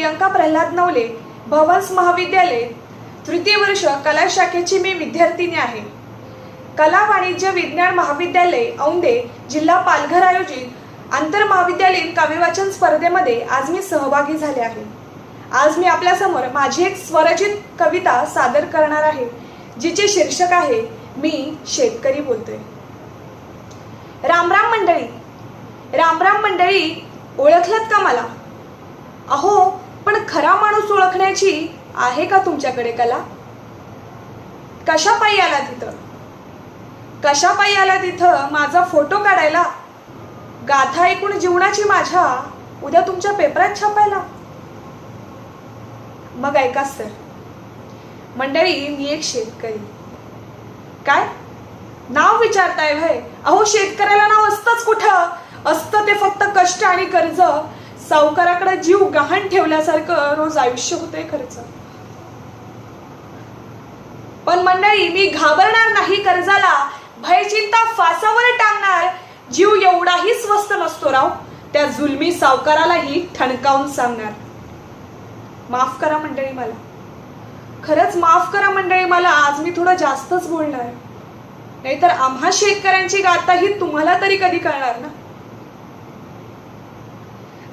प्रियंका प्रल्हाद नवले, भवन्स महाविद्यालय तृतीय वर्ष कला शाखेची मी विद्यार्थिनी आहे. कला वाणिज्य विज्ञान महाविद्यालय औंधे जिल्हा पालघर आयोजित आंतर महाविद्यालयीन काव्यवाचन स्पर्धेमध्ये आज मी सहभागी झाले आहे. आज मी आपल्या समोर माझी एक स्वरचित कविता सादर करणार आहे, जिचे शीर्षक आहे मी शेतकरी बोलतोय. रामराम मंडळी, रामराम मंडळी, ओळखलत का मला? अहो, पण खरा माणूस ओळखण्याची आहे का तुमच्याकडे कला? कशा पायी आला तिथं? कशा पायी आला तिथं माझा फोटो काढायला? गाथा ऐकून जीवनाची माझ्या उद्या तुमच्या पेपरात छापायला? मग ऐकाच तर मंडळी, मी एक शेतकरी. काय नाव विचारताय भय? अहो, शेतकऱ्याला नाव असतंच कुठं? असतं ते फक्त कष्ट आणि कर्ज. सावकाराकडे जीव गहाण ठेवल्यासारखं रोज आयुष्य होतंय खर्च. पण मंडळी, मी घाबरणार नाही कर्जाला, भय चिंता फासावर टांगणार. जीव एवढाही स्वस्त नसतो राव, त्या जुलमी सावकारालाही ठणकावून सांगणार. माफ करा मंडळी मला, खरंच माफ करा मंडळी मला. आज मी थोडं जास्तच बोलणार, नाहीतर आम्हा शेतकऱ्यांची गाथा ही तुम्हाला तरी कधी कळणार ना.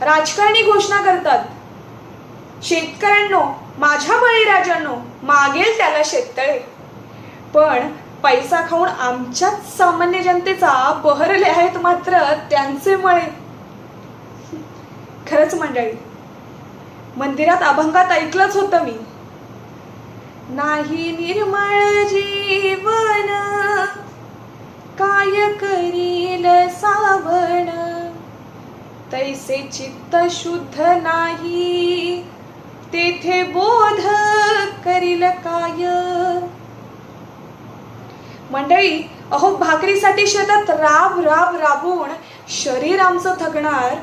राजकारणी घोषणा करतात, शेतकऱ्यांनो माझ्या बळीराजांनो, मागेल त्याला शेततळे. पण पैसा खाऊन आमच्याच सामान्य जनतेचा बहरले आहेत मात्र त्यांचे मळे. खरंच मंडळी, मंदिरात अभंगात ऐकलंच होतं मी, नाही निर्मळ जीवन काय करील सावण, तैसे चित्त शुद्ध नाही तेथे बोध करील काय. मंडळी, अहो, भाकरीसाठी शेतात राब राब राबून शरीर आमचं थकणार,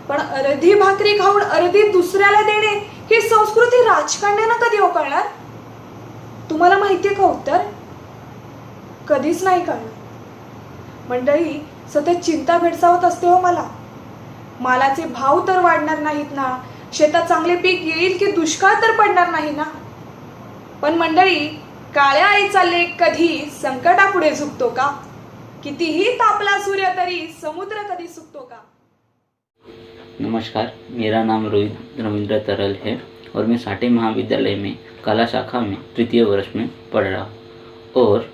पण अर्धी भाकरी खाऊन अर्धी दुसऱ्याला देणे ही संस्कृती राजकारण्यानं कधी ओळखणार? तुम्हाला माहितीये का उत्तर? कधीच नाही कळणार. मंडळी, सतत चिंता भेडसावत असते हो मला. मालाचे भाव तर वाढणार नाहीत ना, शेतात चांगले पीक येईल की दुष्काळ तर पडणार नाही ना. पण मंडळी, काळ्या आईचा लेक कधी संकटापुढे झुकतो का? कितीही तापला सूर्य तरी समुद्र कधी सुकतो का? नमस्कार, मेरा नाम रोहित रविंद्र तरल है और मैं साठे महाविद्यालय में कला शाखा में तृतीय वर्ष में पढ़ रहा हूँ. और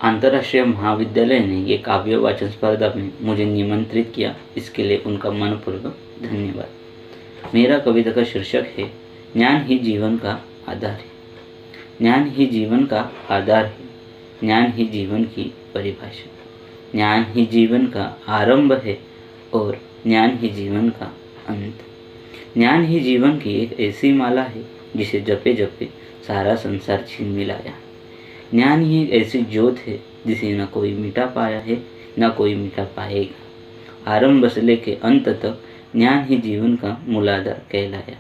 अंतर्राष्ट्रीय महाविद्यालय ने ये काव्य वाचन स्पर्धा में मुझे निमंत्रित किया, इसके लिए उनका मनपूर्वक धन्यवाद. मेरा कविता का शीर्षक है ज्ञान ही जीवन का आधार है. ज्ञान ही जीवन का आधार है, ज्ञान ही जीवन की परिभाषा, ज्ञान ही जीवन का आरंभ है और ज्ञान ही जीवन का अंत. ज्ञान ही जीवन की एक ऐसी माला है जिसे जपे जपे सारा संसार छीन मिलाया. ज्ञान ही एक ऐसी ज्योत है जिसे न कोई मिटा पाया है न कोई मिटा पाएगा. आरंभ से लेके अंत तक ज्ञान ही जीवन का मूलाधार कहलाया.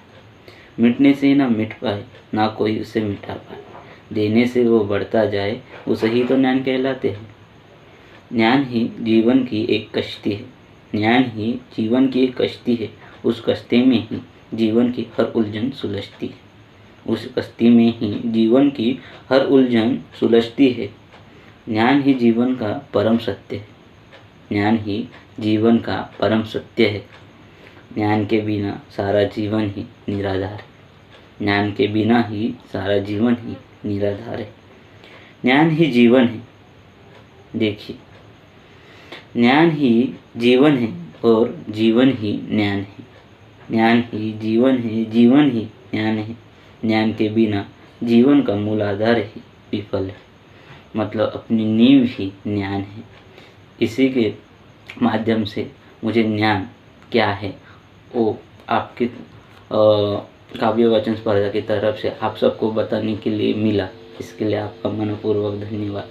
मिटने से न मिट पाए ना कोई उसे मिटा पाए, देने से वो बढ़ता जाए, उसे ही तो ज्ञान कहलाते हैं. ज्ञान ही जीवन की एक कश्ती है, ज्ञान ही जीवन की एक कश्ती है. उस कश्ती में ही जीवन की हर उलझन सुलझती है. उस कश्ती में ही जीवन की हर उलझन सुलझती है. ज्ञान ही जीवन का परम सत्य है, ज्ञान ही जीवन का परम सत्य है. ज्ञान के बिना सारा जीवन ही निराधार है. ज्ञान के बिना ही सारा जीवन ही निराधार है. ज्ञान ही जीवन है. देखिए, ज्ञान ही जीवन है और जीवन ही ज्ञान है. ज्ञान ही जीवन है, जीवन ही ज्ञान है. ज्ञान के बिना जीवन का मूल आधार ही विफल है. मतलब अपनी नींव ही ज्ञान है. इसी के माध्यम से मुझे ज्ञान क्या है वो आपके काव्य वाचन स्पर्धा की तरफ से आप सबको बताने के लिए मिला. इसके लिए आपका मनपूर्वक धन्यवाद.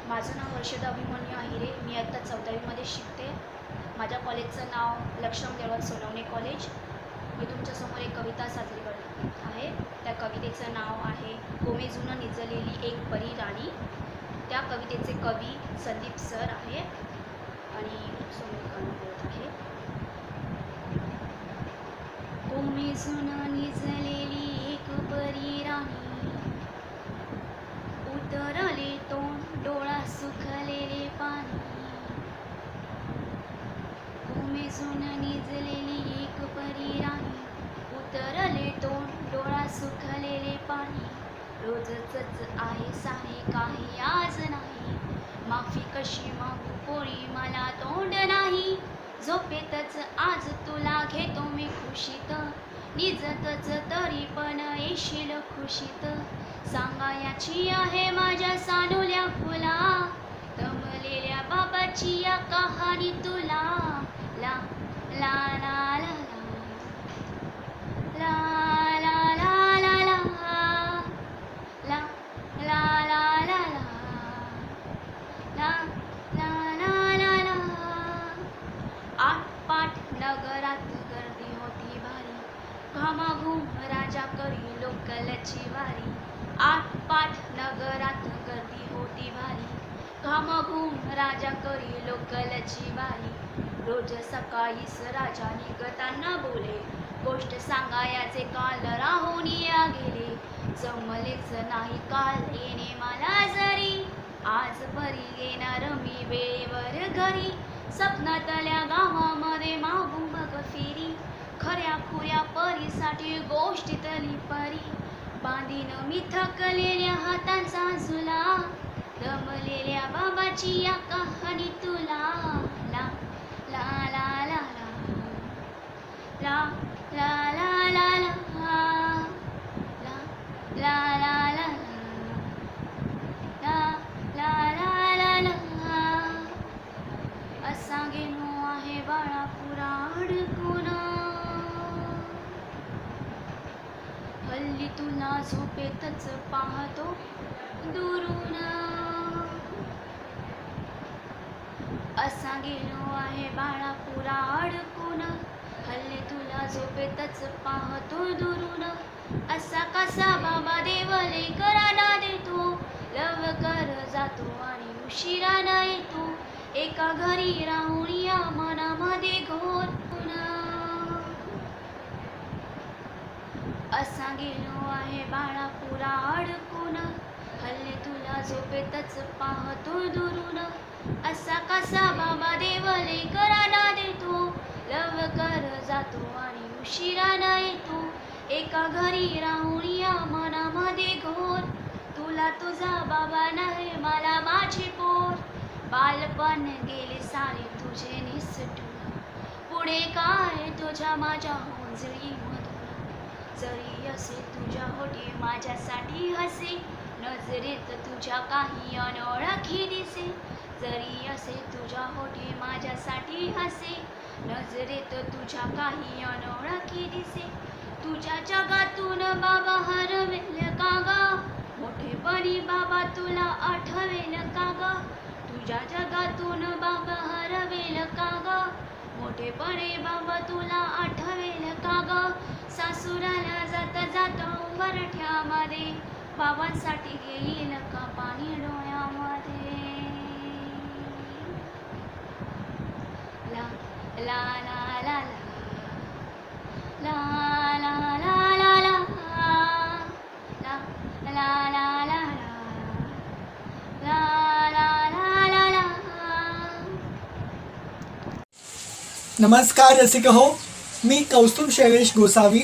माझं नाव वर्षिता अभिमन्यू अहिरे. मी आत्ता 14वीमध्ये शिकते. माझ्या कॉलेजचं नाव लक्ष्मण देवळात सोनवणे कॉलेज. मी तुमच्यासमोर एक कविता सादर करत आहे. त्या कवितेचं नाव आहे कोमेजून निजलेली एक परी राणी. त्या कवितेचे कवी संदीप सर आहे आणि सोनवणे बोलत आहे. कोमेजून निजलेली एक परी राणी, उतरले तोंड डोळा सुखलेले पाणी. कोमेजून निजलेली एक परी राणी, उतरले तोंड डोळा सुखलेले पाणी. रोजच आहे सारे काही आज नाही, माफी कशी मागू पोरी मला तोंड नाही. झोपेतच आज तुला घेतो मी खुशीत, निजतच तरी पण येशील खुशीत. सांगायची आहे माझ्या सानुल्या फुला, दमलेल्या बाबाची या कहाणी तुला. ला ला ला ला ला ला ला ला ला ला ला ला ला ला ला ला ला ला. आटपाट नगरात गर्दी होती भारी, घामाघूम राजा करी लोकलची वारी. आटपाट नगरात गर्दी होती भारी, घामाघूम राजा करी लोकलची वारी. रोज सकाळीच राजा निघताना बोले, गोष्ट सांगायचे काल राहून या गेले. जमलेच नाही काल येणे मला जरी, आज परी येणार मी वेळेवर घरी. स्वप्नातल्या गावामध्ये मागून बघ फेरी, खऱ्या खुऱ्या परीसाठी गोष्टीतली परी. बांधीन मी थकलेल्या हातांचा झुला, दमलेल्या बाबाची या कहाणी तुला. ला ला ला ला ला ला ला ला ला ला ला ला ला ला ला ला ला. असा गेलो आहे बाळापुरा अडकून, हल्ली तुला झोपेतच पाहतो दुरून. असा गेलो आहे बाळापुरा अडकून, हल्ली तुला झोपेतच पाहतो दुरून. असा कसा बाबा देवले कराना देतो, लवकर जातो आणि उशिरानं येतो. एका घरी राहून या मनामध्ये घोर असा गेलो आहे बाळापुरा अडकून, हल्ली तुला झोपेतच पाहतो दुरून. असा कसा बाबा देवले कराना देतो, लवकर जातो आणि उशिरानं येतो. एका घरी राहून या मनामध्ये घोर, तुला तुझा बाबा नाही मला माझी पोर. बालपण गेले सारे तुझे निसटून, पुढे काय तुझ्या माझ्या होंजळी मधून. जरी असे तुझ्या होठी माझ्यासाठी हसे, नजरेत तुझ्या काही अनोळखी दिसे. जरी असे तुझ्या होठी माझ्यासाठी हसे, नजरेत तुझ्या काही अनोळखी दिसे. तुझ्या जगातून बाबा हरवेल का ग, मोठेपणी बाबा तुला आठवेल का ग. तुझ्या जगातून बाबा हरवेल का ग, मोठेपणी बाबा तुला आठवेल का ग. सासुराला जात जात उंबरठ्यामध्ये, बाबांसाठी घेईल का पाणी डोळ्यामध्ये. ला ला ला ला ला ला ला ला ला ला ला ला ला ला ला. नमस्कार रसिक हो, मी कौस्तुभ शैलेश गोसावी,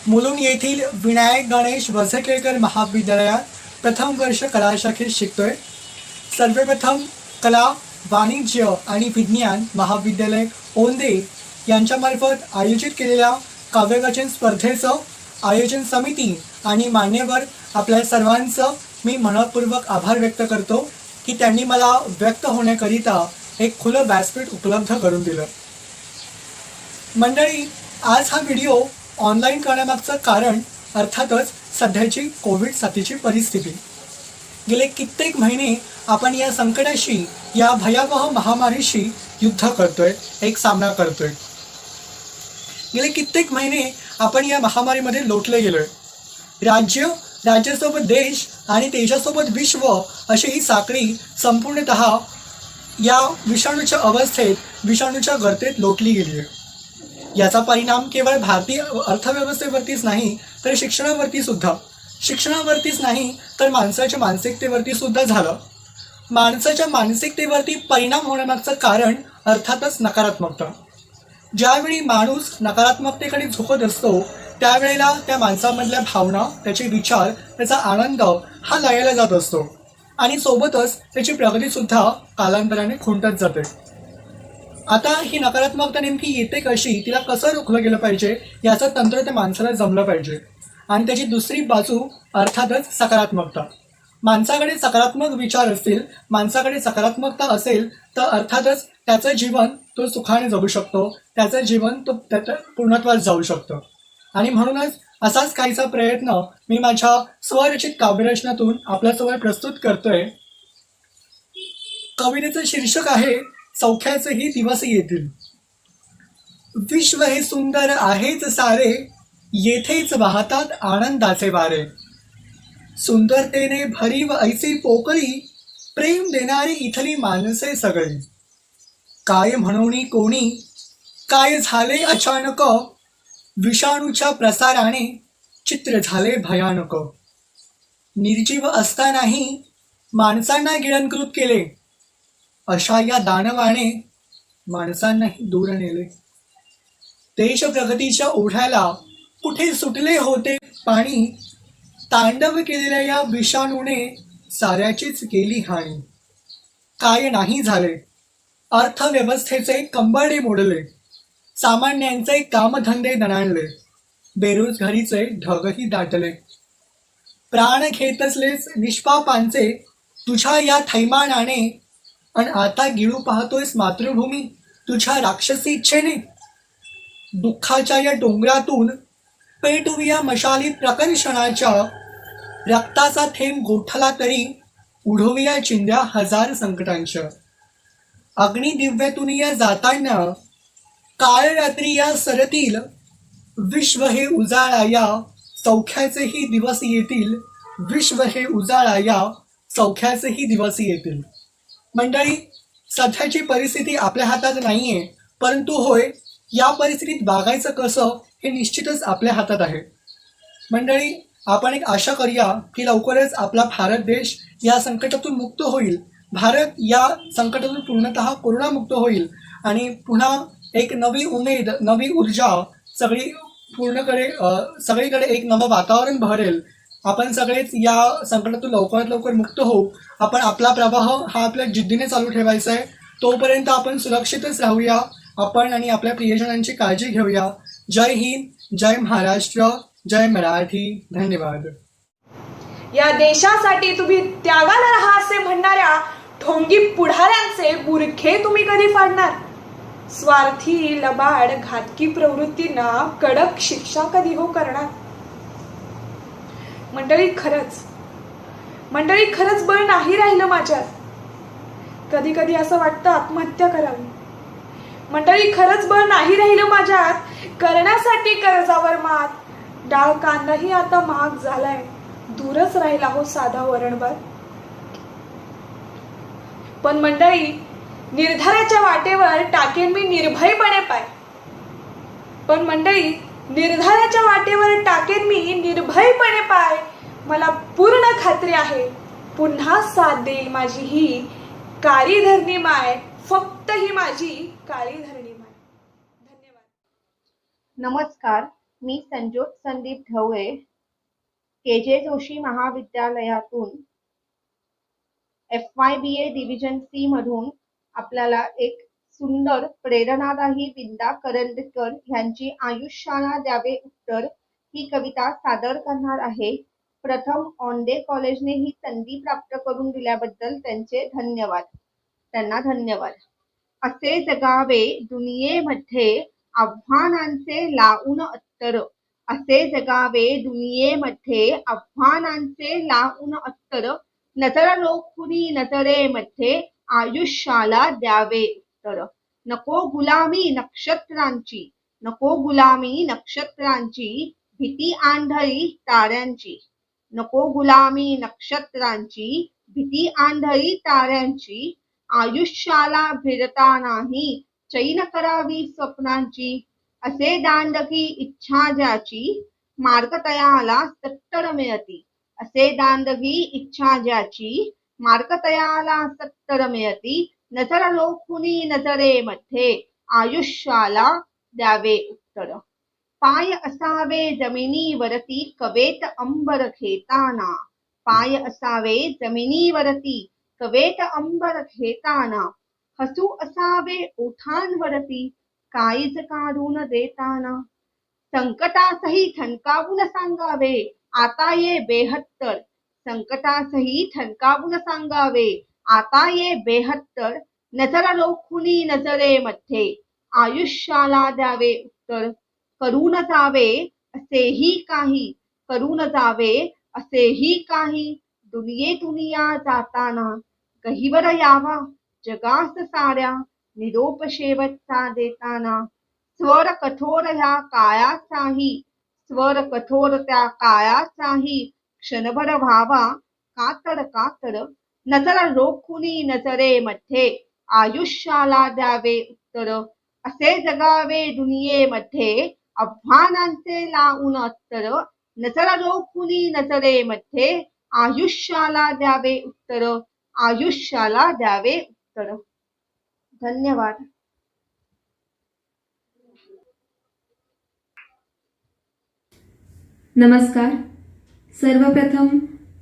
मुलुंड येथील विनायक गणेश वसकेळकर महाविद्यालयात प्रथम वर्ष कला शाखेत शिकतोय. सर्वप्रथम कला वाणिज्य आणि विज्ञान महाविद्यालय ओंदे यांच्यामार्फत आयोजित केलेल्या काव्यवाचन स्पर्धेचं आयोजन समिती आणि मान्यवर आपल्या सर्वांचं मी मनपूर्वक आभार व्यक्त करतो की त्यांनी मला व्यक्त होण्याकरिता एक खुलं व्यासपीठ उपलब्ध करून दिलं. मंडळी, आज हा व्हिडिओ ऑनलाईन करण्यामागचं कारण अर्थातच सध्याची कोविड साथीची परिस्थिती. गेले कित्येक महिने आपण या संकटाशी, या भयावह महामारीशी युद्ध करतोय, एक सामना करतोय. गेले कित्येक महिने आपण या महामारीमध्ये लोटले गेलोय. राज्यासोबत देश आणि देशासोबत विश्व अशी ही साखळी संपूर्णतः या विषाणूच्या अवस्थेत, विषाणूच्या गर्तेत लोटली गेली आहे. याचा परिणाम केवळ भारतीय अर्थव्यवस्थेवरतीच नाही तर शिक्षणावरतीच नाही तर माणसाच्या मानसिकतेवरती सुद्धा झालं. माणसाच्या मानसिकतेवरती परिणाम होण्यामागचं कारण अर्थातच नकारात्मकता. ज्यावेळी माणूस नकारात्मकतेकडे झुकत असतो त्यावेळेला त्या माणसामधल्या भावना, त्याचे विचार, त्याचा आनंद हा लयाला जात असतो आणि सोबतच त्याची प्रगतीसुद्धा कालांतराने खुंटत जाते. आता ही नकारात्मकता नेमकी येते कशी, तिला कसं रोखलं गेलं पाहिजे याचं तंत्र त्या माणसाला जमलं पाहिजे. आणि त्याची दुसरी बाजू अर्थातच सकारात्मकता. माणसाकडे सकारात्मक विचार असतील, माणसाकडे सकारात्मकता असेल तर अर्थातच त्याचं जीवन तो सुखाने जगू शकतो, त्याचं जीवन तो त्याच्या पूर्णत्वास जाऊ शकतो. आणि म्हणूनच असाच काहीसा प्रयत्न मी माझ्या स्वरचित काव्यरचनातून आपल्यासमोर प्रस्तुत करतोय. कवितेचं शीर्षक आहे सौख्याचेही दिवस येतील. विश्व हे सुंदर आहेच सारे, येथेच वाहतात आनंदाचे वारे. सुंदरतेने भरीव ऐसी पोकळी, प्रेम देणारी इथली माणसे सगळी. काय म्हणूनी कोणी, काय झाले अचानक, विषाणूच्या प्रसाराने चित्र झाले भयानक. निर्जीव असतानाही माणसांना गिळंकृत केले, अशा या दानवाने माणसांनाही दूर नेले. देश प्रगतीच्या ओढ्याला कुठे सुटले होते पाणी, तांडव केलेल्या या विषाणूने साऱ्याचीच केली हानी. काय नाही झाले, अर्थव्यवस्थेचे कंबरडे मोडले, सामान्यांचे कामधंदे दणाणले, बेरोजगारीचे ढगही दाटले. प्राण घेतसलेच निष्पापांचे तुझ्या या थैमानाने, आणि आता गिळू पाहतोयस मातृभूमी तुझ्या राक्षसी इच्छेने. दुःखाच्या या डोंगरातून पेटूया मशाली प्रकर्षणाच्या, रक्ताचा थेंब गोठला तरी उडवूया चिंध्या हजार संकटांच्या. अग्निदिव्यातून या जाताना काळ रात्री या सरतील, विश्व हे उजाळाया सौख्याचेही दिवस येतील. विश्व हे उजाळाया सौख्याचेही दिवस येतील. मंडळी, सध्याची परिस्थिती आपल्या हातात नाहीये, परंतु होय, या परिस्थितीत वागायचं कसं हे निश्चितच आपल्या हातात आहे. मंडळी, आपण एक आशा करूया की लवकरच आपला भारत देश या संकटातून मुक्त होईल. भारत या संकटातून पूर्णतः कोरोनामुक्त होईल आणि पुन्हा एक नवी उमेद, नवी ऊर्जा सगळीकडे एक नवं वातावरण बहरेल. आपण सगळेच या संकटातून लवकरात लवकर मुक्त होऊ. आपण आपला प्रवाह हा आपल्या जिद्दीने चालू ठेवायचा आहे. तोपर्यंत आपण सुरक्षितच राहूया. आपण आणि आपल्या प्रियजनांची काळजी घेऊया. जय हिंद, जय महाराष्ट्र, जय मराठी. धन्यवाद. या देशासाठी तुम्ही त्यागाला राहा असे म्हणणाऱ्या ढोंगी पुढाऱ्यांचे बुरखे तुम्ही कधी फाडणार? स्वार्थी, लबाड, घातकी प्रवृत्तींना कडक शिक्षा कधी हो करणार? मंडळी, खरंच बळ नाही राहिलं माझ्यात. कधी कधी असं वाटतं आत्महत्या करावी. मंडळी, खरंच बळ नाही राहिलं माझ्यात करण्यासाठी कर्जावर मात. डाळ कांदाही आता महाग झालाय, दूरच राहिला हो साधा वरणभात. पण मंडळी, निर्धाराच्या वाटेवर टाकेन मी निर्भयपणे पाय. पण मंडळी, निर्धाराच्या वाटेवर टाकेन मी निर्भयपणे पाय. मला पूर्ण खात्री आहे पुन्हा साथ देईल माझी ही काळी धरणी माय, फक्त ही माझी काळी धरणी माय. धन्यवाद. नमस्कार, मी संजोत संदीप ढवळे, के.जे. जोशी महाविद्यालयातून FYBA डिव्हिजन C मधून आपल्याला एक सुंदर प्रेरणादायी विंदा करंदीकर यांची आयुष्याला द्यावे उत्तर ही कविता सादर करणार आहे. प्रथम ऑनडे कॉलेजने ही संधी प्राप्त करून दिल्याबद्दल त्यांना धन्यवाद. असे जगावे दुनियेमध्ये आव्हानांचे लावून अत्तर. असे जगावे दुनियेमध्ये आव्हानांचे लावून अत्तर. नजर रोखुनी नजरेमध्ये आयुष्याला द्यावे उत्तर. नको गुलामी नक्षत्रांची, नको गुलामी नक्षत्रांची, भीती आंधळी ताऱ्यांची. नको गुलामी नक्षत्रांची, भीती आंधळी ताऱ्यांची. आयुष्याला भिडता नाही चैन करावी स्वप्नांची. असे दांडकी इच्छा ज्याची मार्ग तयाला सत्तर मिळती. असे दांडकी इच्छा ज्याची मार्ग तयाला सत्तर मिळती. नजर रोखुनी नजरेमध्ये आयुष्याला द्यावे उत्तर. पाय असावे जमिनीवरती कवेत अंबर घेताना. पाय असावे जमिनीवरती कवेत अंबर घेताना. हसू असावे ओठांवरती काळीज काढून देताना. संकटासही ठणकावून सांगावे आता ये बेहत्तर. संकटासही ठणकावून सांगावे आता ये बेहत्तर. नजर रोखुनी नजरेमध्ये आयुष्याला द्यावे उत्तर. करून जावे असेही काही. करून जावे असेही काही. दुनिया जाताना गहिवर यावा जगास साऱ्या. निरोप शेवटचा देताना. स्वर कठोर ह्या काळाचाही. स्वर कठोर त्या काळाचाही. क्षणभर व्हावा कातर कातर. नजर रोखुनी नजरेमध्ये आयुष्याला द्यावे उत्तर. असे जगावे दुनियेमध्ये आव्हानांचे लावून अत्तर. नजर रोखुनी नजरेमध्ये आयुष्याला द्यावे उत्तर. आयुष्याला द्यावे उत्तर. धन्यवाद. नमस्कार. सर्वप्रथम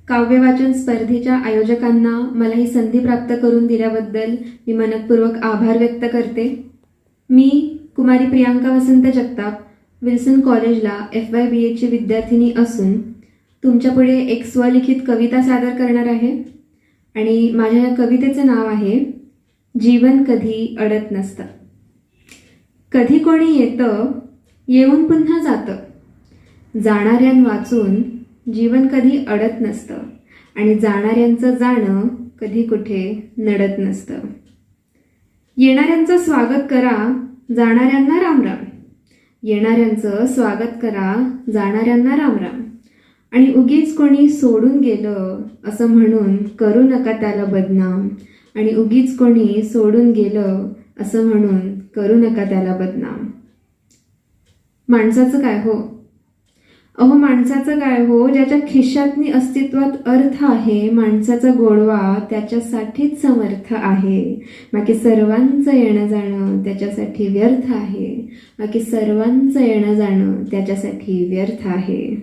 काव्यवाचन स्पर्धेच्या आयोजकांना मला ही संधी प्राप्त करून दिल्याबद्दल मी मनपूर्वक आभार व्यक्त करते. मी कुमारी प्रियांका वसंत जगताप विल्सन कॉलेजला FYBA ची विद्यार्थिनी असून तुमच्यापुढे एक स्वलिखित कविता सादर करणार आहे आणि माझ्या या कवितेचे नाव आहे जीवन कधी अडत नसतं. कधी कोणी येतं येऊन पुन्हा जातं. जाणाऱ्यां वाचून जीवन कधी अडत नसतं आणि जाणाऱ्यांचं जाणं कधी कुठे नडत नसतं. येणाऱ्यांचं स्वागत करा जाणाऱ्यांना रामराम. येणाऱ्यांचं स्वागत करा जाणाऱ्यांना रामराम. आणि उगीच कोणी सोडून गेलं असं म्हणून करू नका त्याला बदनाम. आणि उगीच कोणी सोडून गेलं असं म्हणून करू नका त्याला बदनाम. माणसाचं काय हो, अहो माणसाचं काय हो, ज्याच्या खिशातनी अस्तित्वात अर्थ आहे. माणसाचा गोडवा त्याच्यासाठीच समर्थ आहे. बाकी सर्वांचं येणं जाणं त्याच्यासाठी व्यर्थ आहे. बाकी सर्वांचं येणं जाणं त्याच्यासाठी व्यर्थ आहे.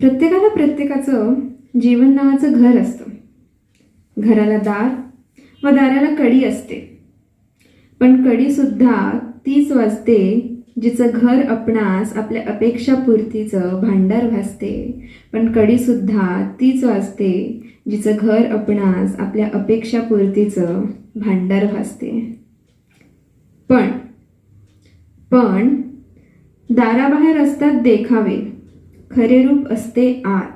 प्रत्येकाला प्रत्येकाचं जीवन नावाचं घर असतं. घराला दार व दाराला कडी असते. पण कडी सुद्धा तीच वाजते जिचं घर आपणास आपल्या अपेक्षापूर्तीचं भांडार भासते. पण कडी सुद्धा तीच वाजते जिचं घर आपणास आपल्या अपेक्षापूर्तीचं भांडार भासते. पण दाराबाहेर असतात देखावे खरे रूप असते आत.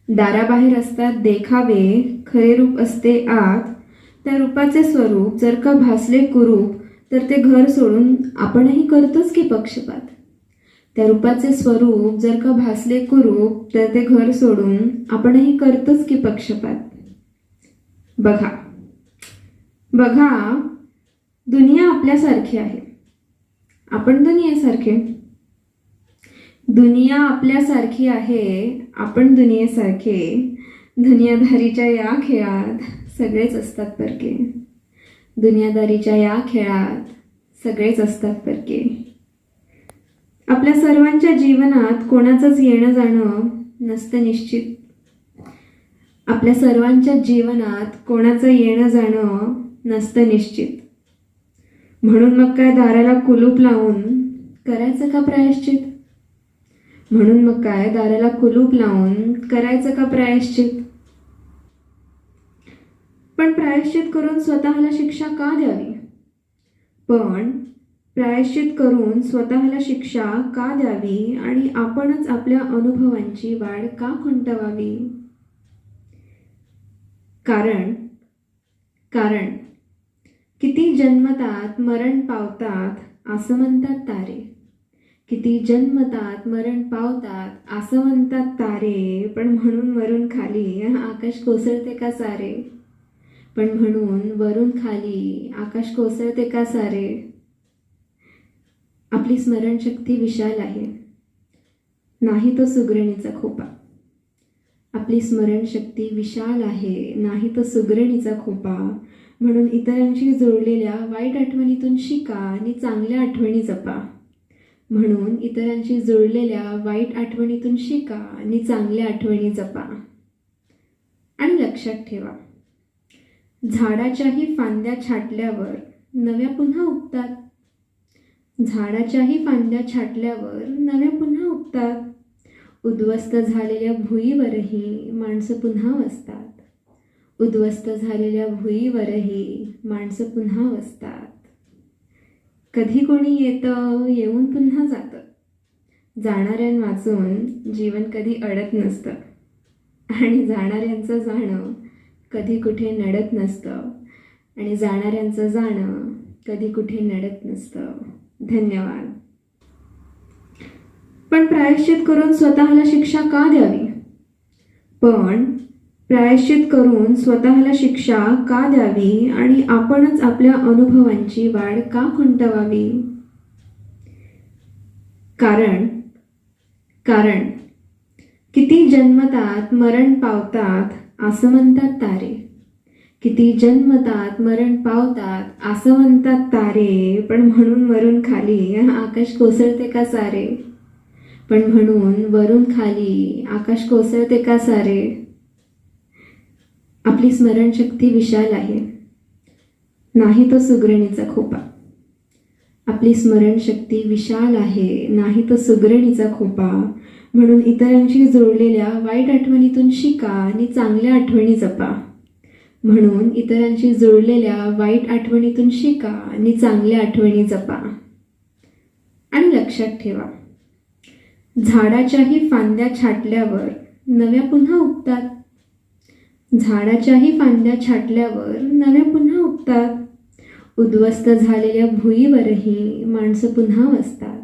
दाराबाहेर असतात देखावे खरे रूप असते आत. त्या रूपाचे स्वरूप जर का भासले कुरूप तर ते घर सोडून आपणही करतोच की पक्षपात. त्या रूपाचे स्वरूप जर का भासले कुरूप तर ते घर सोडून आपणही करतोच की पक्षपात. बघा दुनिया आपल्यासारखी आहे. आपण दुनियेसारखे. दुनिया आपल्यासारखी आहे. आपण दुनियेसारखे. दुनियादारीच्या या खेळात सगळेच असतात परके. दुनियादारीच्या या खेळात सगळेच असतात परके. आपल्या सर्वांच्या जीवनात कोणाचंच येणं जाणं नसतं निश्चित. आपल्या सर्वांच्या जीवनात कोणाचं येणं जाणं नसतं निश्चित. म्हणून मग काय दाराला कुलूप लावून करायचं का प्रायश्चित. म्हणून मग काय दाराला कुलूप लावून करायचं का प्रायश्चित. पण प्रायश्चित करून स्वतःला शिक्षा का द्यावी. पण प्रायश्चित करून स्वतःला शिक्षा का द्यावी आणि आपणच आपल्या अनुभवांची वाढ का खुंटवावी. कारण किती जन्मतात मरण पावतात असं म्हणतात तारे. किती जन्मतात मरण पावतात असं म्हणतात तारे. पण म्हणून वरून खाली आकाश कोसळते का सारे. पण म्हणून वरून खाली आकाश कोसळते का सारे. आपली स्मरणशक्ती विशाल आहे, नाही तो सुगरणीचा खोपा. आपली स्मरणशक्ती विशाल आहे, नाही तो सुगरणीचा खोपा. म्हणून इतरांशी जोडलेल्या वाईट आठवणीतून शिका आणि चांगल्या आठवणी जपा. म्हणून इतरांशी जोडलेल्या वाईट आठवणीतून शिका आणि चांगल्या आठवणी जपा. आणि लक्षात ठेवा, झाडाच्याही फांद्या छाटल्यावर नव्या पुन्हा उगतात. झाडाच्याही फांद्या छाटल्यावर नव्या पुन्हा उगतात. उद्ध्वस्त झालेल्या भुईवरही माणसं पुन्हा वसतात. उद्ध्वस्त झालेल्या भुईवरही माणसं पुन्हा वसतात. कधी कोणी येतं, येऊन पुन्हा जातं. जाणाऱ्यां वाचून जीवन कधी अडत नसतं आणि जाणाऱ्यांचं जाणं कधी कुठे नडत नसतं आणि जाणाऱ्यांचं जाणं कधी कुठे नडत नसतं. धन्यवाद. पण प्रायश्चित करून स्वतःला शिक्षा का द्यावी? आणि आपणच आपल्या अनुभवांची वाढ का खुंटवावी? कारण किती जन्मतात मरण पावतात असं म्हणतात तारे. किती जन्मतात मरण पावतात असं म्हणतात तारे. पण म्हणून वरून खाली आकाश कोसळते का सारे? पण म्हणून वरून खाली आकाश कोसळते का सारे? आपली स्मरणशक्ती विशाल आहे, नाही तो सुगरणीचा खोपा. आपली स्मरणशक्ती विशाल आहे, नाही तो सुगरणीचा खोपा. म्हणून इतरांशी जोडलेल्या वाईट आठवणीतून शिका आणि चांगल्या आठवणी जपा. म्हणून इतरांशी जोडलेल्या वाईट आठवणीतून शिका आणि चांगल्या आठवणी जपा. आणि लक्षात ठेवा, झाडाच्याही फांद्या छाटल्यावर नव्या पुन्हा उगतात. झाडाच्याही फांद्या छाटल्यावर नव्या पुन्हा उगतात. उद्ध्वस्त झालेल्या भुईवरही माणसं पुन्हा वसतात.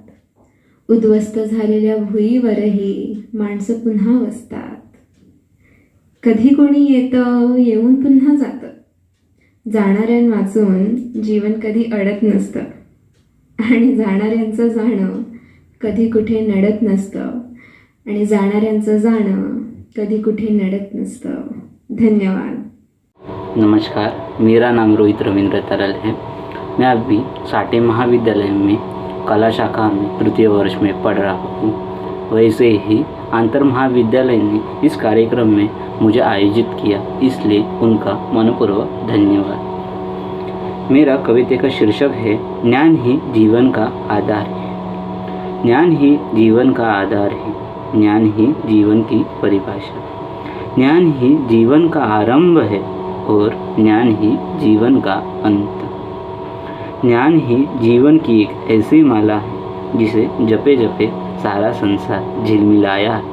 उद्ध्वस्त झालेल्या भुईवरही माणसं पुन्हा वसतात. कधी कोणी येतं, येऊन पुन्हा जातं. जाणाऱ्यां वाचून जीवन कधी अडत नसतं आणि जाणाऱ्यांचं जाणं कधी कुठे नडत नसतं आणि जाणाऱ्यांचं जाणं कधी कुठे नडत नसतं. धन्यवाद. नमस्कार, मेरा नाम रोहित रविंद्र तरल है. मैं अभी साटे महाविद्यालय में कला शाखा में तृतीय वर्ष में पढ़ रहा हूँ. वैसे ही अंतर महाविद्यालय ने इस कार्यक्रम में मुझे आयोजित किया, इसलिए उनका मनपूर्वक धन्यवाद. मेरा कविता का शीर्षक है ज्ञान ही जीवन का आधार है. ज्ञान ही जीवन का आधार है. ज्ञान ही जीवन की परिभाषा. ज्ञान ही जीवन का आरंभ है और ज्ञान ही जीवन का अंत. ज्ञान ही जीवन की एक ऐसी माला है जिसे जपे जपे सारा संसार झिलमिलाया है.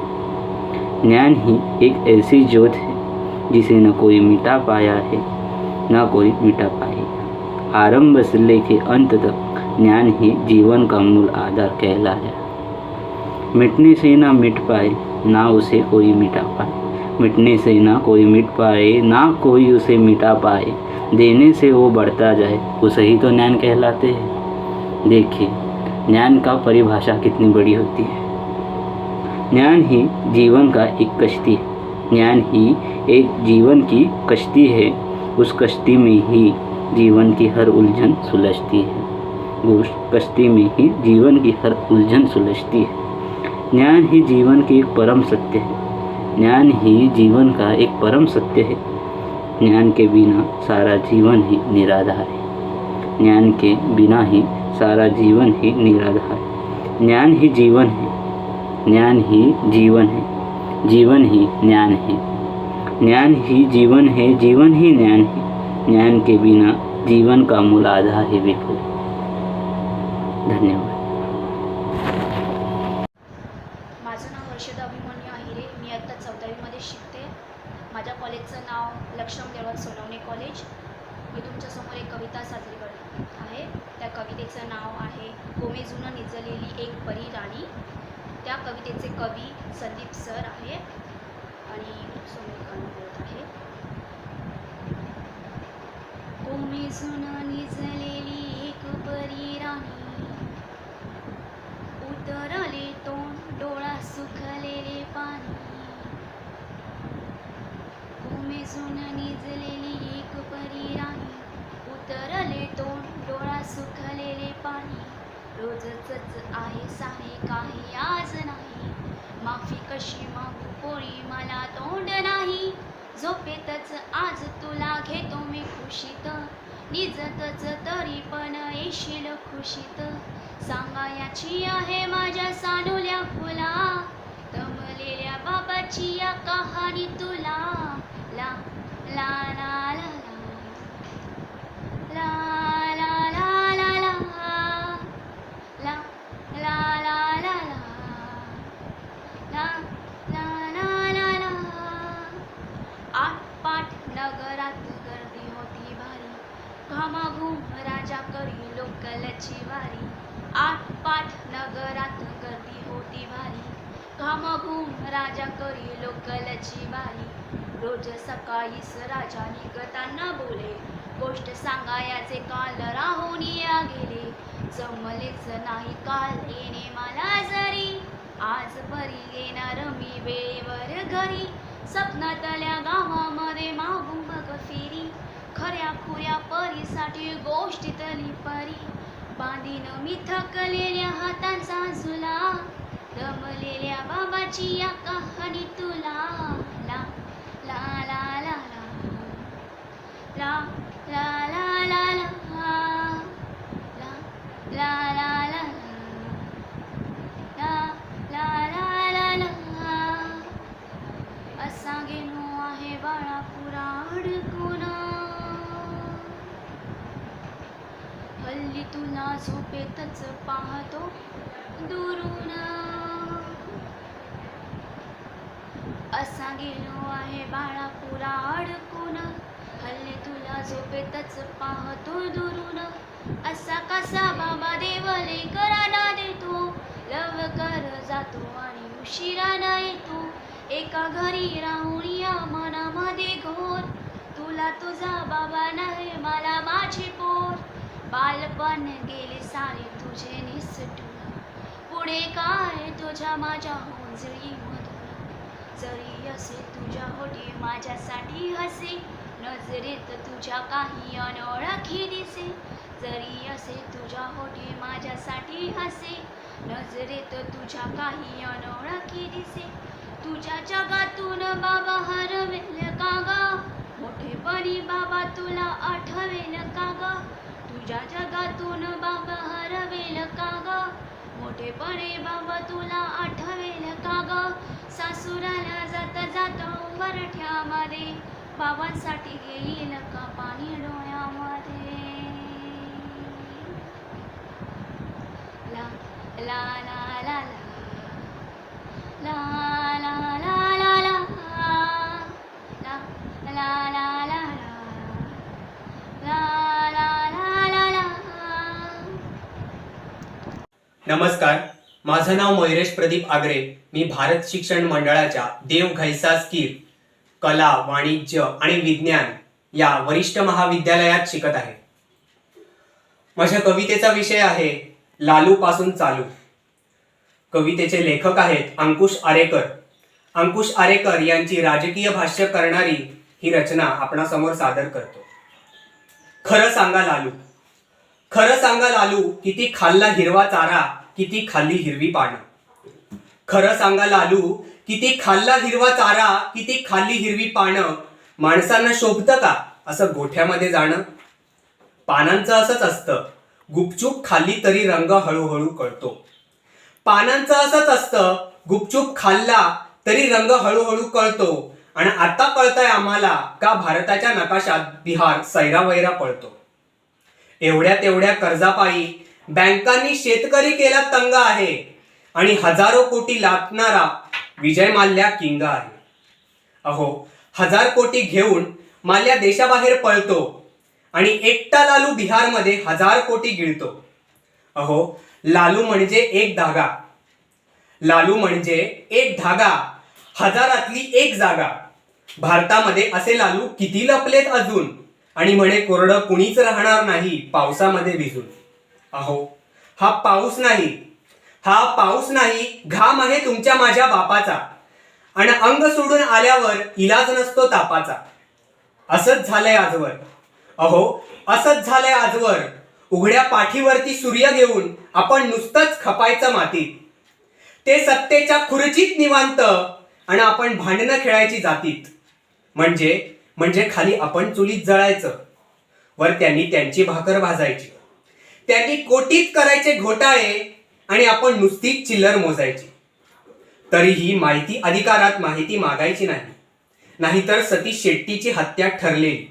ज्ञान ही एक ऐसी ज्योत है जिसे न कोई मिटा पाया है न कोई मिटा पाएगा. आरंभ से लेके अंत तक ज्ञान ही जीवन का मूल आधार कहलाया. मिटने से ना मिट पाए ना उसे कोई मिटा पाए. मिटने से ना कोई मिट पाए ना कोई उसे मिटा पाए. देने से वो बढ़ता जाए, उसे ही तो ज्ञान कहलाते हैं. देखिए, ज्ञान का परिभाषा कितनी बड़ी होती है. ज्ञान ही जीवन का एक कश्ती है. ज्ञान ही एक जीवन की कश्ती है. उस कश्ती में ही जीवन की हर उलझन सुलझती है. उस कश्ती में ही जीवन की हर उलझन सुलझती है. ज्ञान ही जीवन की एक परम सत्य है. ज्ञान ही जीवन का एक परम सत्य है. ज्ञान के बिना सारा जीवन ही निराधार है. ज्ञान के बिना ही सारा जीवन ही निराधार है. ज्ञान ही जीवन है. ज्ञान ही जीवन है. जीवन ही ज्ञान है. ज्ञान ही जीवन है. जीवन ही ज्ञान है. ज्ञान के बिना जीवन का मूल आधार है विपुल. धन्यवाद. माझं नाव वर्षदा अभिमन्यू आहिरे. मी आत्ता 14वीमध्ये शिकते. माझ्या कॉलेजचं नाव लक्ष्मण देवळात सोनवणे कॉलेज. मी तुमच्यासमोर एक कविता सादर करत आहे. त्या कवितेचं नाव आहे कोमेजून निजलेली एक परी राणी. त्या कवितेचे कवी संदीप सर आहे आणि सोमेकांना बोलत आहे. कोमेजून निजलेली एक परी राणी, पाणी रोजच आहे सारे काही आज नाही माफी कशी मागू पोळी मला तोंड नाही झोपेतच आज तुला घेतो मी खुशीत निजतच तरी पण येशील खुशीत सांगायची आहे माझ्या सानुल्या फुला दमलेल्या बाबाची या कहाणी तुला ला ला ला ला ला ला ला ला ला ला ला ला ला ला ला ला ला ला आटपाट नगरात गर्दी होती भारी घामाघूम राजा करी लोकलची वारी आटपाट नगरात गर्दी होती भारी घामाघूम राजा करी लोकलची वारी रोज सकाळीच राजा निघताना बोले गोष्ट सांगायचे काल राहून या गेले जमलेच नाही काल येणे मला जरी आज परी येणार मी वेळेवर घरी स्वप्नातल्या गावामध्ये मागून बघ फेरी खऱ्या खुऱ्या परीसाठी गोष्टीतली परी बांधीन मी थकलेल्या हातांचा झुला दमलेल्या बाबाची या कहाणी तुला ला ला ला ला ला ला ला ला ला ला ला ला ला ला ला ला ला असा गेलो आहे बाळापुरा अडकून हल्ली तुला झोपेतच पाहतो दुरून असा गेलो आहे बाळापुरा अडकून हल्ली तुला झोपेतच पाहतो दुरून असा कसा बाबा देवले कराना देतो लवकर जातो आणि उशिराना येतो एका घरी राहून या मनामध्ये घोर तुला तुझा बाबा नाही मला माझी पोर बालपण गेले सारे तुझे निसटून पुढे काय तुझ्या माझ्या होंजळी मधून जरी असे तुझ्या होठी माझ्यासाठी हसे नजरेत तुझ्या काही अनोळखी दिसे जरी असे तुझ्या होठी माझ्यासाठी हसे नजरेत तुझ्या काही अनोळखी दिसे तुझ्या जगातून बाबा हरवेल का ग मोठेपणी बाबा तुला आठवेल का ग तुझ्या जगातून बाबा हरवेल का ग मोठेपणी बाबा तुला आठवेल का ग सासुराला जात जात वरठ्यामध्ये बाबांसाठी घेईल का पाणी डोळ्यामध्ये ला ला ला ला ला ला ला ला ला ला ला ला ला नमस्कार, माझं नाव मयुरेश प्रदीप आगरे. मी भारत शिक्षण मंडळाच्या देव घैसास कीर कला, वाणिज्य आणि विज्ञान या वरिष्ठ महाविद्यालयात शिकत आहे. माझ्या कवितेचा विषय आहे लालू पासून चालू. कवितेचे लेखक आहेत अंकुश आरेकर. अंकुश आरेकर यांची राजकीय भाष्य करणारी ही रचना आपणासमोर सादर करतो. खरं सांगा लालू, खरं सांगा लालू, किती खाल्ला हिरवा चारा, किती खाल्ली हिरवी पानं. खरं सांगा लालू, किती खाल्ला हिरवा चारा, किती खाल्ली हिरवी पानं. माणसांना शोभतं का असं गोठ्यामध्ये जाणं. पानांचं असंच असतं, गुपचूप खाल्ली तरी रंग हळूहळू कळतो. पानांचं असंच असतं, गुपचूप खाल्ला तरी रंग हळूहळू कळतो. आणि आता कळतंय आम्हाला का भारताच्या नकाशात बिहार सैरावैरा पळतो. एवढ्या तेवढ्या कर्जापायी बँकांनी शेतकरी केला तंग आहे आणि हजारो कोटी लाटणारा विजय माल्या किंग आहे. अहो, 1000 कोटी घेऊन माल्या देशाबाहेर पळतो आणि एकटा लालू बिहारमध्ये 1000 कोटी गिळतो. अहो, लालू म्हणजे एक धागा, लालू म्हणजे एक धागा, हजारातली एक जागा. भारतामध्ये असे लालू किती लपलेत अजून आणि म्हणे कोरडं कुणीच राहणार नाही पावसामध्ये भिजून. अहो, हा पाऊस नाही, हा पाऊस नाही, घाम आहे तुमच्या माझ्या बापाचा. आणि अंग सोडून आल्यावर इलाज नसतो तापाचा. असंच झालंय आजवर, अहो असंच झालंय आजवर. उघड्या पाठीवरती सूर्य घेऊन आपण नुसतंच खपायचं मातीत. ते सत्तेच्या खुर्चीत निवांत आणि आपण भांडणं खेळायची जातीत. म्हणजे खाली आपण चुलीत जळायचं, वर त्यांनी त्यांची भाकर भाजायची. त्यांनी कोटीत करायचे घोटाळे आणि आपण नुसती चिल्लर मोजायची. तरीही माहिती अधिकारात माहिती मागायची नाही, नाहीतर सतीश शेट्टीची हत्या ठरलेली.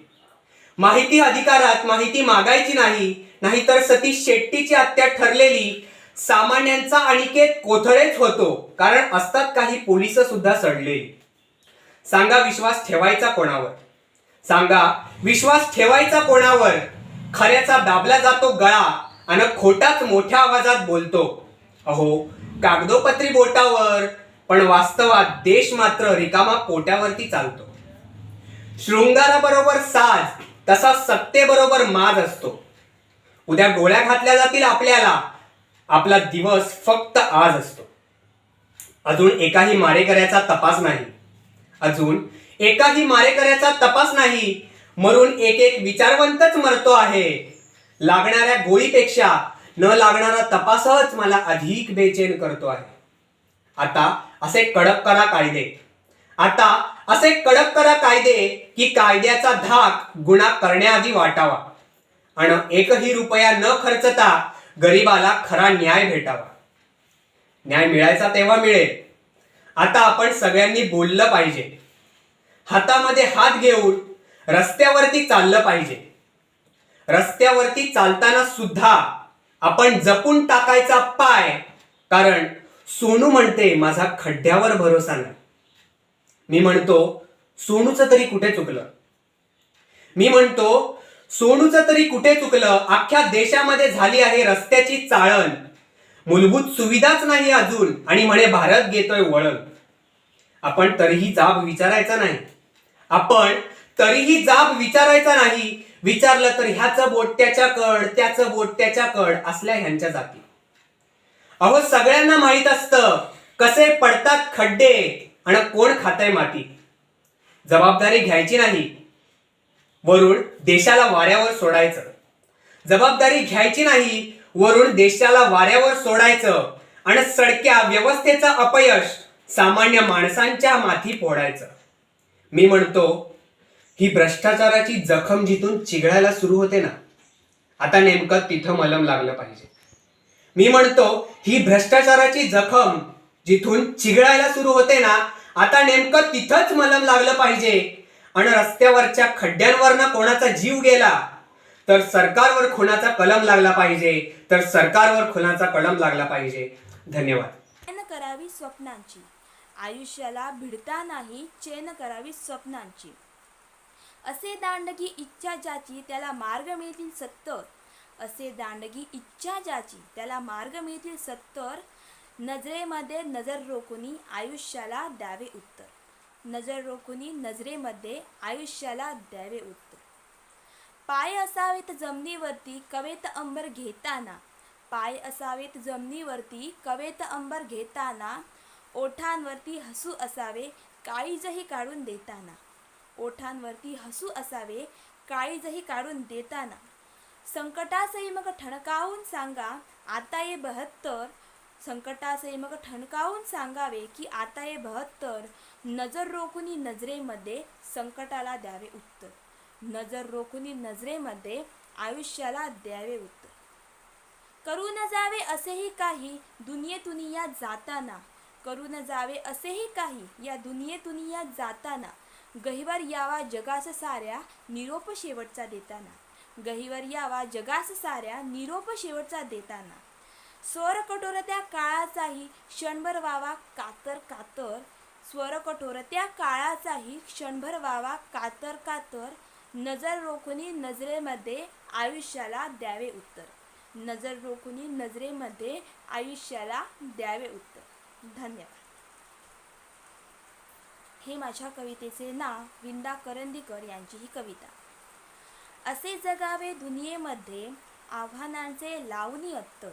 माहिती अधिकारात माहिती मागायची नाही, नाहीतर सतीश शेट्टीची हत्या ठरलेली. सामान्यांचा अनिकेत कोथळेच होतो, कारण असतात काही पोलिस सुद्धा सडलेली. सांगा विश्वास ठेवायचा कोणावर? सांगा विश्वास ठेवायचा कोणावर? खऱ्याचा दाबला जातो गळा आणि खोटाच मोठ्या आवाजात बोलतो. अहो कागदोपत्री बोटावर, पण वास्तवात देश मात्र रिकामा पोट्यावरती चालतो. शृंगाराबरोबर साज, तसा सत्तेबरोबर माज असतो. उद्या गोळ्या घातल्या जातील आपल्याला, आपला दिवस फक्त आज असतो. अजून एकाही मारेकऱ्याचा तपास नाही, अजून एकाही मारेकऱ्याचा तपास नाही. मरून एक विचारवंतच मरतो आहे. लागणाऱ्या गोळीपेक्षा न लागणारा तपासच मला अधिक बेचैन करतो आहे. आता असे कडक करा कायदे, आता असे कडक करा कायदे की कायद्याचा धाक गुन्हा करण्याआधी वाटावा आणि एकही रुपया न खर्चता गरीबाला खरा न्याय भेटावा. न्याय मिळायचा तेव्हा मिळेल. आता आपण सगळ्यांनी बोललं पाहिजे. हातामध्ये हात घेऊन रस्त्यावरती चाललं पाहिजे. रस्त्यावरती चालताना सुद्धा आपण जपून टाकायचा पाय, कारण सोनू म्हणते माझा खड्ड्यावर भरोसा नाही. मी म्हणतो सोनूचं तरी कुठे चुकलं? मी म्हणतो सोनूचं तरी कुठे चुकलं? अख्ख्या देशामध्ये झाली आहे रस्त्याची चाळण, मूलभूत सुविधाच नाही अजून, आणि म्हणे भारत घेतोय वळण. आपण तरीही जाब विचारायचा नाही. आपण तरीही जाब विचारायचा नाही. विचारलं तर ह्याचं बोट त्याच्या कड, त्याचं बोट त्याच्या कड असल्या ह्यांच्या जाती. अहो सगळ्यांना माहित असतं कसे पडतात खड्डे आणि कोण खातंय माती. जबाबदारी घ्यायची नाही, वरून देशाला वाऱ्यावर सोडायचं. जबाबदारी घ्यायची नाही, वरून देशाला वाऱ्यावर सोडायचं आणि सडक्या व्यवस्थेचं अपयश सामान्य माणसांच्या माथी फोडायचं. मी म्हणतो ही भ्रष्टाचाराची जखम जिथून चिघळायला सुरू होते ना, आता नेमकं तिथं मलम लागलं पाहिजे. मी म्हणतो ही भ्रष्टाचाराची जखम जिथून चिघळायला सुरू होते ना, आता नेमकं तिथंच मलम लागलं पाहिजे. आणि रस्त्यावरच्या खड्ड्यांवरनं कोणाचा जीव गेला तर सरकारवर खुनाचा कलम लागला पाहिजे, तर सरकारवर खुनाचा कलम लागला पाहिजे. धन्यवाद. चैन करावी स्वप्नांची, आयुष्याला भिडता नाही चैन करावी स्वप्नांची. असे दांडगी इच्छा ज्याची त्याला मार्ग मिळतील 70. असे दांडगी इच्छा ज्याची त्याला मार्ग मिळतील 70. नजरेमध्ये नजर रोखुनी आयुष्याला द्यावे उत्तर. नजर रोखुनी नजरेमध्ये आयुष्याला द्यावे उत्तर. पाय असावेत जमिनीवरती कवेत अंबर घेताना. पाय असावेत जमिनीवरती कवेत अंबर घेताना. ओठांवरती हसू असावे काळीजही काढून देताना. ओठांवरती हसू असावे काळीजही काढून देताना. संकटासही मग ठणकावून सांगा आता ये 72. संकटासही मग ठणकावून सांगावे की आता ये 72. नजर रोखुनी नजरेमध्ये संकटाला द्यावे उत्तर. नजर रोखुनी नजरेमध्ये आयुष्याला द्यावे उत्तर. करू न जावे असेही काही दुनियेतून या जाताना. करू न जावे असेही काही या दुनियेतून या जाताना. गहिवर यावा जगास साऱ्या निरोप शेवटचा देताना. गहिवर यावा जगास साऱ्या निरोप शेवटचा देताना. स्वर कठोर त्या काळाचाही क्षणभर व्हावा कातर कातर. स्वर कठोर त्या काळाचाही क्षणभर व्हावा कातर कातर. नजर रोखुनी नजरेमध्ये आयुष्याला द्यावे उत्तर. नजर रोखुनी नजरेमध्ये आयुष्याला द्यावे उत्तर. धन्यवाद. हे माझ्या कवितेचे नाव विंदा करंदीकर यांची ही कविता. असे जगावे दुनियेमध्ये आव्हानांचे लावणी अत्तर.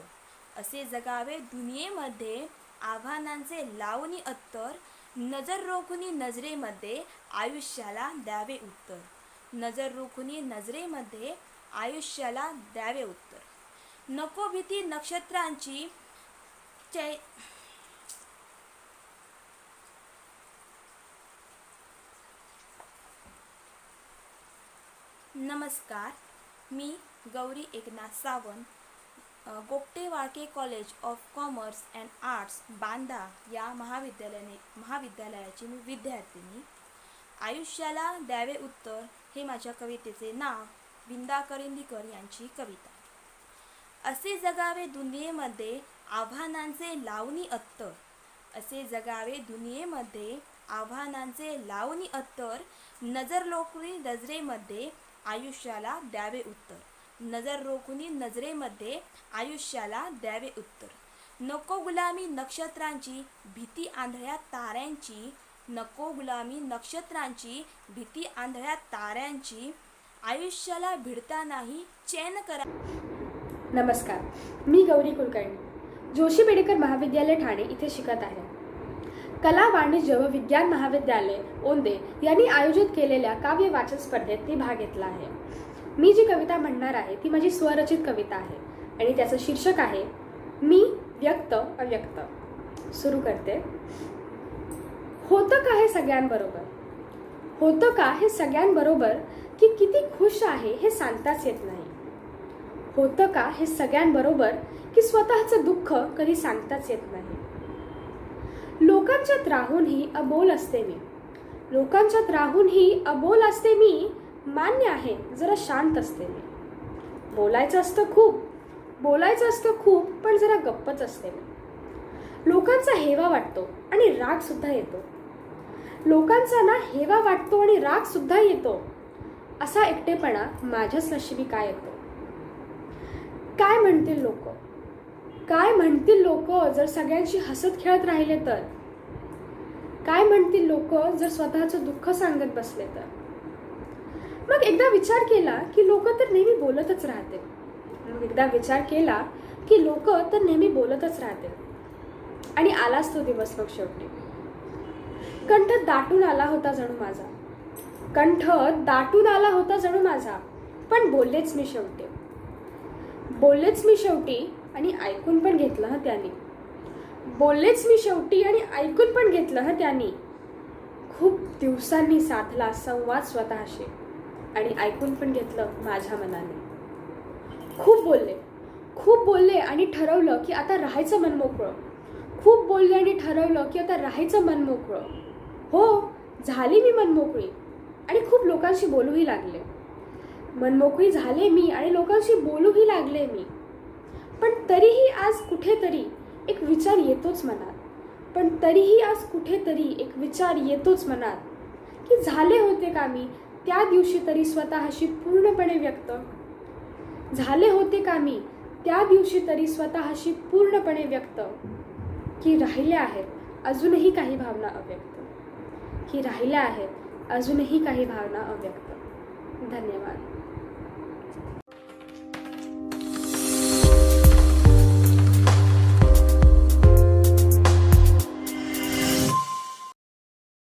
असे जगावे दुनियेमध्ये आव्हानांचे लावणी अत्तर. नजर रोखुनी नजरेमध्ये आयुष्याला द्यावे उत्तर. नजर रोखुनी नजरेमध्ये आयुष्याला द्यावे उत्तर. नको भीती नक्षत्रांची नमस्कार, मी Gauri Eknath Sawant, Gogate Walke college of commerce and arts Banda या महाविद्यालयाची मी विद्यार्थिनी. आयुष्याला द्यावे उत्तर हे माझ्या कवितेचे नाव. विंदा करंदीकर यांची कविता. असे जगावे दुनियेमध्ये आव्हानांचे लावणी अत्तर. असे जगावे दुनियेमध्ये आव्हानांचे लावणी अत्तर. नजर रोखुनी नजरेमध्ये आयुष्याला द्यावे उत्तर. नजर रोखुनी नजरेमध्ये आयुष्याला द्यावे उत्तर. नको गुलामी नक्षत्रांची भीती आंधळ्या ताऱ्यांची. नको गुलामी नक्षत्रांची भीती आंधळ्या ताऱ्यांची. आयुष्याला भिडता नाही चैन करा. नमस्कार, मी गौरी कुलकर्णी, जोशी मेडिकल महाविद्यालय ठाणे इथे शिकत आहे. कला वाणिज्य व विज्ञान महाविद्यालय ओंदे यांनी आयोजित केलेल्या काव्य वाचन स्पर्धेत मी भाग घेतला आहे. मी जी कविता म्हणणार आहे ती माझी स्वरचित कविता आहे आणि त्याचं शीर्षक आहे मी व्यक्त अव्यक्त. सुरू करते. होतं का हे सगळ्यांबरोबर? होतं का हे सगळ्यांबरोबर की किती खुश आहे हे सांगताच येत नाही. होतं का हे सगळ्यांबरोबर की स्वतःचं दुःख कधी सांगताच येत नाही. लोकांच्यात राहूनही अबोल असते मी. लोकांच्यात राहूनही अबोल असते मी. मान्य आहे जरा शांत असते मी. बोलायचं असतं खूप पण जरा गप्पच असते मी. लोकांचा हेवा वाटतो आणि राग सुद्धा येतो. लोकांचा ना हेवा वाटतो आणि राग सुद्धा येतो. असा एकटेपणा माझ्याच नशिबी काय येतो. काय म्हणतील लोक? काय म्हणतील लोक जर सगळ्यांशी हसत खेळत राहिले तर? काय म्हणतील लोक जर स्वतःचं दुःख सांगत बसले तर? मग एकदा विचार केला की लोक तर नेहमी बोलतच राहतील. आणि आलाच तो दिवस मग शेवटी. कंठ दाटून आला होता जणू माझा. पण बोललेच मी शेवटी आणि ऐकून पण घेतलं त्यांनी. खूप दिवसांनी साधला संवाद स्वतःशी आणि ऐकून पण घेतलं माझ्या मनाने. खूप बोलले आणि ठरवलं की आता राहायचं मनमोकळं. हो, झाली मी मनमोकळी आणि खूप लोकांशी बोलूही लागले. मनमोकळी झाले मी आणि लोकांशी बोलूही लागले मी. पण तरीही आज कुठेतरी एक विचार येतोच मनात की झाले होते का मी त्या दिवशी तरी स्वतःशी पूर्णपणे व्यक्त. की राहिल्या आहेत अजूनही काही भावना अव्यक्त. धन्यवाद.